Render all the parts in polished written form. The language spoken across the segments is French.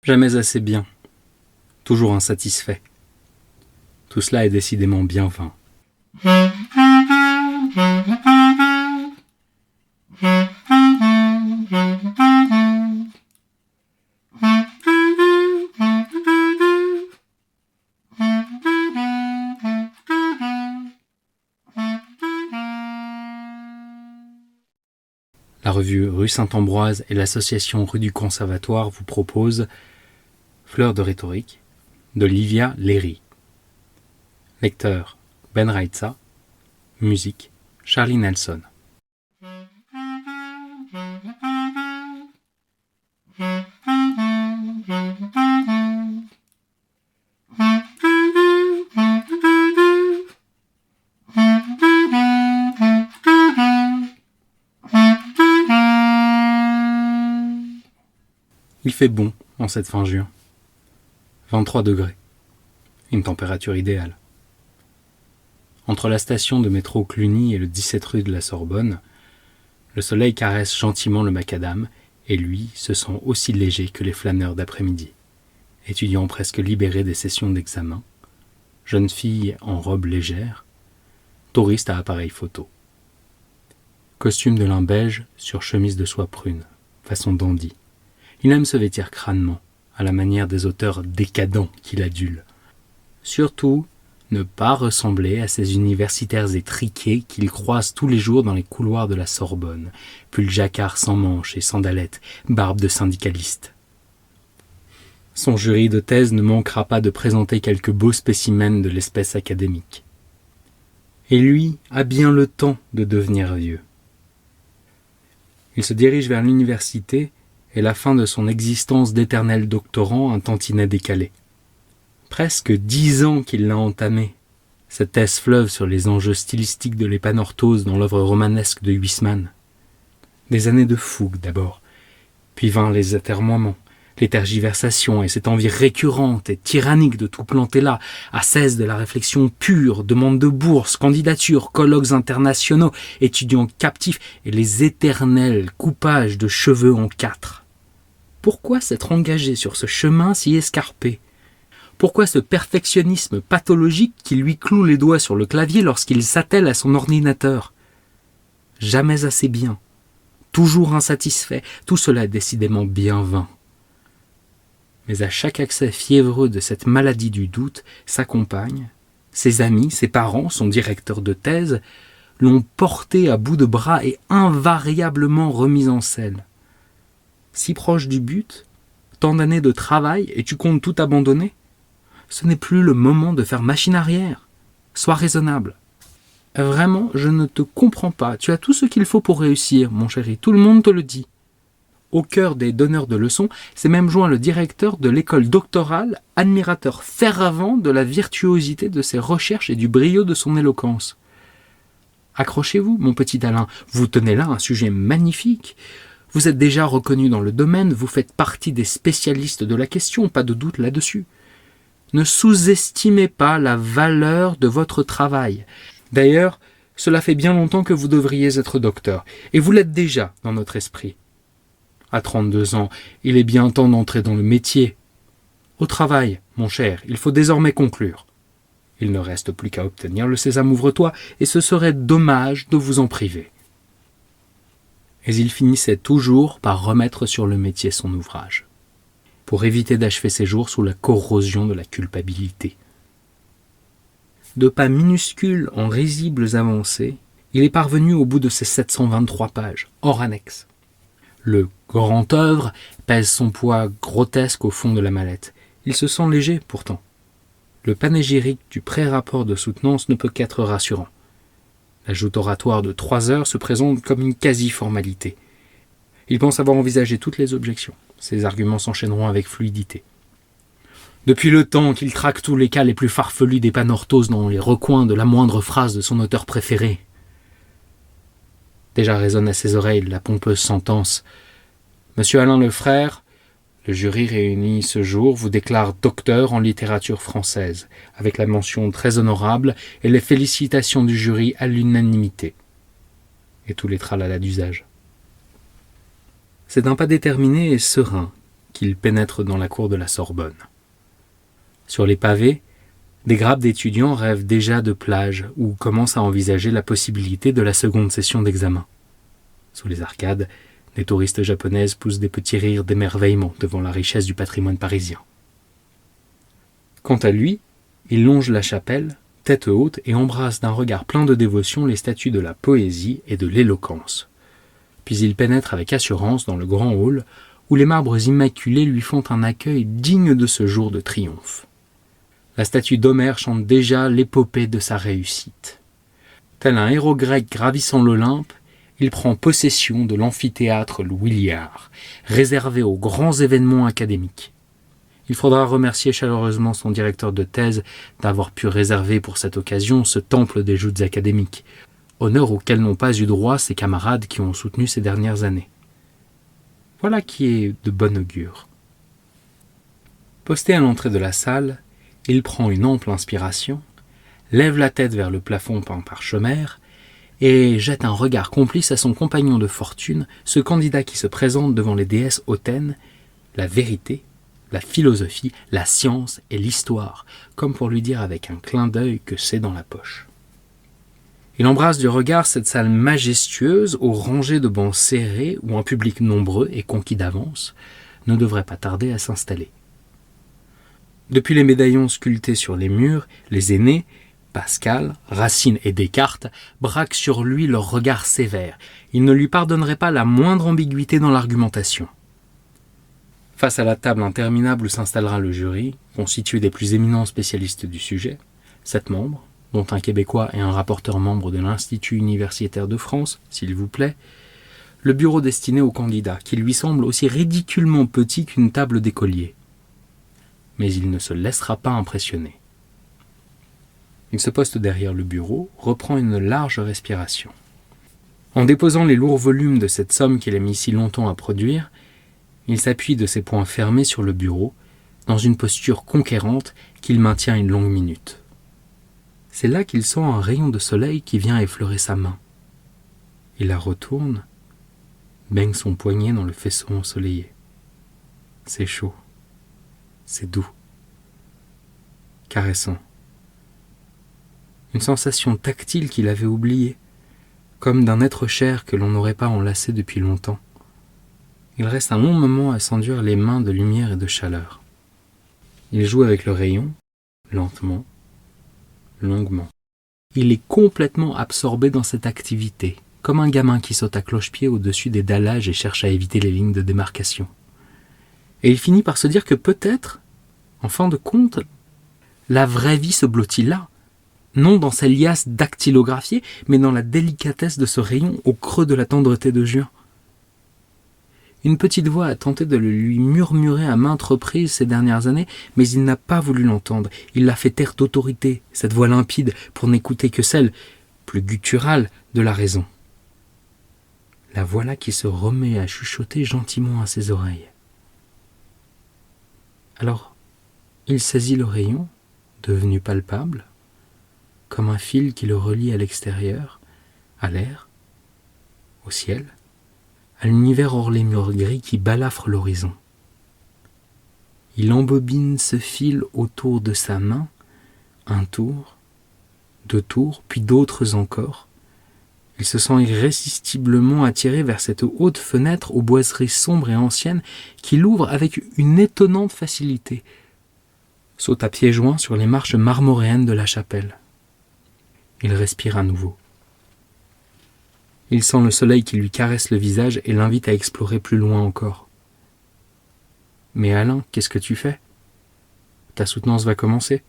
Jamais assez bien, toujours insatisfait. Tout cela est décidément bien vain. La revue Rue Saint-Ambroise et l'association Rue du Conservatoire vous proposent Fleurs de rhétorique d'Olivia Léry. Lecteur Ben Raitsa. Musique Charlie Nelson. Il fait bon en cette fin juin. 23 degrés. Une température idéale. Entre la station de métro Cluny et le 17 rue de la Sorbonne, le soleil caresse gentiment le macadam et lui se sent aussi léger que les flâneurs d'après-midi. Étudiant presque libéré des sessions d'examen, jeune fille en robe légère, touriste à appareil photo. Costume de lin beige sur chemise de soie prune, façon dandy. Il aime se vêtir crânement, à la manière des auteurs décadents qu'il adule. Surtout, ne pas ressembler à ces universitaires étriqués qu'il croise tous les jours dans les couloirs de la Sorbonne, pull jacquard sans manches et sandalettes, barbe de syndicaliste. Son jury de thèse ne manquera pas de présenter quelques beaux spécimens de l'espèce académique. Et lui a bien le temps de devenir vieux. Il se dirige vers l'université et la fin de son existence d'éternel doctorant un tantinet décalé. Presque 10 ans qu'il l'a entamé, cette thèse fleuve sur les enjeux stylistiques de l'épanorthose dans l'œuvre romanesque de Huysmans. Des années de fougue d'abord, puis vinrent les atermoiements, les tergiversations et cette envie récurrente et tyrannique de tout planter là, ascèse de la réflexion pure, demande de bourse, candidature, colloques internationaux, étudiants captifs et les éternels coupages de cheveux en 4. Pourquoi s'être engagé sur ce chemin si escarpé ? Pourquoi ce perfectionnisme pathologique qui lui cloue les doigts sur le clavier lorsqu'il s'attelle à son ordinateur ? Jamais assez bien, toujours insatisfait, tout cela est décidément bien vain. Mais à chaque accès fiévreux de cette maladie du doute, sa compagne, ses amis, ses parents, son directeur de thèse, l'ont porté à bout de bras et invariablement remis en selle. Si proche du but, tant d'années de travail et tu comptes tout abandonner ? Ce n'est plus le moment de faire machine arrière. Sois raisonnable. Vraiment, je ne te comprends pas. Tu as tout ce qu'il faut pour réussir, mon chéri. Tout le monde te le dit. Au cœur des donneurs de leçons, s'est même joint le directeur de l'école doctorale, admirateur fervent de la virtuosité de ses recherches et du brio de son éloquence. Accrochez-vous, mon petit Alain. Vous tenez là un sujet magnifique. Vous êtes déjà reconnu dans le domaine, vous faites partie des spécialistes de la question, pas de doute là-dessus. Ne sous-estimez pas la valeur de votre travail. D'ailleurs, cela fait bien longtemps que vous devriez être docteur, et vous l'êtes déjà dans notre esprit. À 32 ans, il est bien temps d'entrer dans le métier. Au travail, mon cher, il faut désormais conclure. Il ne reste plus qu'à obtenir le sésame ouvre-toi, et ce serait dommage de vous en priver. Et il finissait toujours par remettre sur le métier son ouvrage, pour éviter d'achever ses jours sous la corrosion de la culpabilité. De pas minuscules en risibles avancées, il est parvenu au bout de ses 723 pages, hors annexe. Le grand œuvre pèse son poids grotesque au fond de la mallette. Il se sent léger, pourtant. Le panégyrique du pré-rapport de soutenance ne peut qu'être rassurant. La joute oratoire de 3 heures se présente comme une quasi-formalité. Il pense avoir envisagé toutes les objections. Ses arguments s'enchaîneront avec fluidité. Depuis le temps qu'il traque tous les cas les plus farfelus d'épanorthose dans les recoins de la moindre phrase de son auteur préféré. Déjà résonne à ses oreilles la pompeuse sentence. Monsieur Alain Lefrère, le jury réuni ce jour vous déclare docteur en littérature française, avec la mention très honorable et les félicitations du jury à l'unanimité. Et tous les tralala d'usage. C'est d'un pas déterminé et serein qu'il pénètre dans la cour de la Sorbonne. Sur les pavés, des grappes d'étudiants rêvent déjà de plage ou commencent à envisager la possibilité de la seconde session d'examen. Sous les arcades, des touristes japonaises poussent des petits rires d'émerveillement devant la richesse du patrimoine parisien. Quant à lui, il longe la chapelle, tête haute, et embrasse d'un regard plein de dévotion les statues de la poésie et de l'éloquence. Puis il pénètre avec assurance dans le grand hall, où les marbres immaculés lui font un accueil digne de ce jour de triomphe. La statue d'Homère chante déjà l'épopée de sa réussite. Tel un héros grec gravissant l'Olympe, il prend possession de l'amphithéâtre Louis Liard, réservé aux grands événements académiques. Il faudra remercier chaleureusement son directeur de thèse d'avoir pu réserver pour cette occasion ce temple des joutes académiques, honneur auquel n'ont pas eu droit ses camarades qui ont soutenu ces dernières années. Voilà qui est de bon augure. Posté à l'entrée de la salle, il prend une ample inspiration, lève la tête vers le plafond peint par Chemer et jette un regard complice à son compagnon de fortune, ce candidat qui se présente devant les déesses hautaines, la vérité, la philosophie, la science et l'histoire, comme pour lui dire avec un clin d'œil que c'est dans la poche. Il embrasse du regard cette salle majestueuse aux rangées de bancs serrés où un public nombreux et conquis d'avance ne devrait pas tarder à s'installer. Depuis les médaillons sculptés sur les murs, les aînés, Pascal, Racine et Descartes, braquent sur lui leur regard sévère. Ils ne lui pardonneraient pas la moindre ambiguïté dans l'argumentation. Face à la table interminable où s'installera le jury, constitué des plus éminents spécialistes du sujet, 7 membres, dont un Québécois et un rapporteur membre de l'Institut universitaire de France, s'il vous plaît, le bureau destiné au candidat, qui lui semble aussi ridiculement petit qu'une table d'écolier. Mais il ne se laissera pas impressionner. Il se poste derrière le bureau, reprend une large respiration. En déposant les lourds volumes de cette somme qu'il a mis si longtemps à produire, il s'appuie de ses poings fermés sur le bureau, dans une posture conquérante qu'il maintient une longue minute. C'est là qu'il sent un rayon de soleil qui vient effleurer sa main. Il la retourne, baigne son poignet dans le faisceau ensoleillé. C'est chaud. C'est doux, caressant. Une sensation tactile qu'il avait oubliée, comme d'un être cher que l'on n'aurait pas enlacé depuis longtemps. Il reste un long moment à s'enduire les mains de lumière et de chaleur. Il joue avec le rayon, lentement, longuement. Il est complètement absorbé dans cette activité, comme un gamin qui saute à cloche-pied au-dessus des dallages et cherche à éviter les lignes de démarcation. Et il finit par se dire que peut-être, en fin de compte, la vraie vie se blottit là, non dans ces liasses dactylographiées, mais dans la délicatesse de ce rayon au creux de la tendreté de juin. Une petite voix a tenté de le lui murmurer à maintes reprises ces dernières années, mais il n'a pas voulu l'entendre. Il l'a fait taire d'autorité, cette voix limpide, pour n'écouter que celle, plus gutturale, de la raison. La voilà qui se remet à chuchoter gentiment à ses oreilles. Alors, il saisit le rayon, devenu palpable, comme un fil qui le relie à l'extérieur, à l'air, au ciel, à l'univers hors les murs gris qui balafrent l'horizon. Il embobine ce fil autour de sa main, un tour, 2 tours, puis d'autres encore. Il se sent irrésistiblement attiré vers cette haute fenêtre aux boiseries sombres et anciennes qu'il ouvre avec une étonnante facilité. Saute à pieds joints sur les marches marmoréennes de la chapelle. Il respire à nouveau. Il sent le soleil qui lui caresse le visage et l'invite à explorer plus loin encore. « Mais Alain, qu'est-ce que tu fais ? Ta soutenance va commencer ?»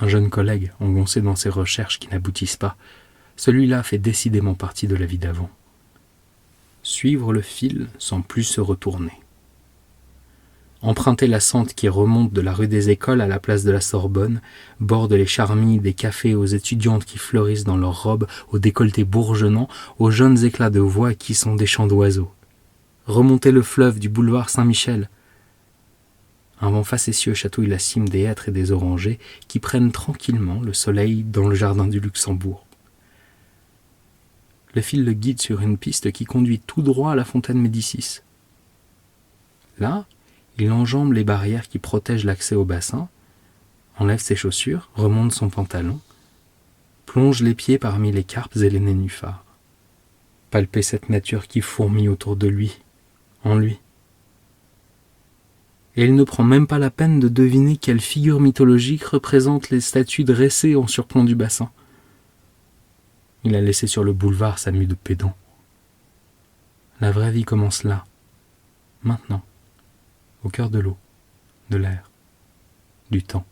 Un jeune collègue, engoncé dans ses recherches qui n'aboutissent pas, celui-là fait décidément partie de la vie d'avant. Suivre le fil sans plus se retourner. Emprunter la sente qui remonte de la rue des Écoles à la place de la Sorbonne, borde les charmilles des cafés aux étudiantes qui fleurissent dans leurs robes, aux décolletés bourgeonnants, aux jeunes éclats de voix qui sont des chants d'oiseaux. Remonter le fleuve du boulevard Saint-Michel. Un vent facétieux chatouille la cime des hêtres et des orangers qui prennent tranquillement le soleil dans le jardin du Luxembourg. Le fil le guide sur une piste qui conduit tout droit à la fontaine Médicis. Là, il enjambe les barrières qui protègent l'accès au bassin, enlève ses chaussures, remonte son pantalon, plonge les pieds parmi les carpes et les nénuphars. Palper cette nature qui fourmille autour de lui, en lui. Et il ne prend même pas la peine de deviner quelle figure mythologique représente les statues dressées en surplomb du bassin. Il a laissé sur le boulevard sa mue de pédant. La vraie vie commence là, maintenant, au cœur de l'eau, de l'air, du temps.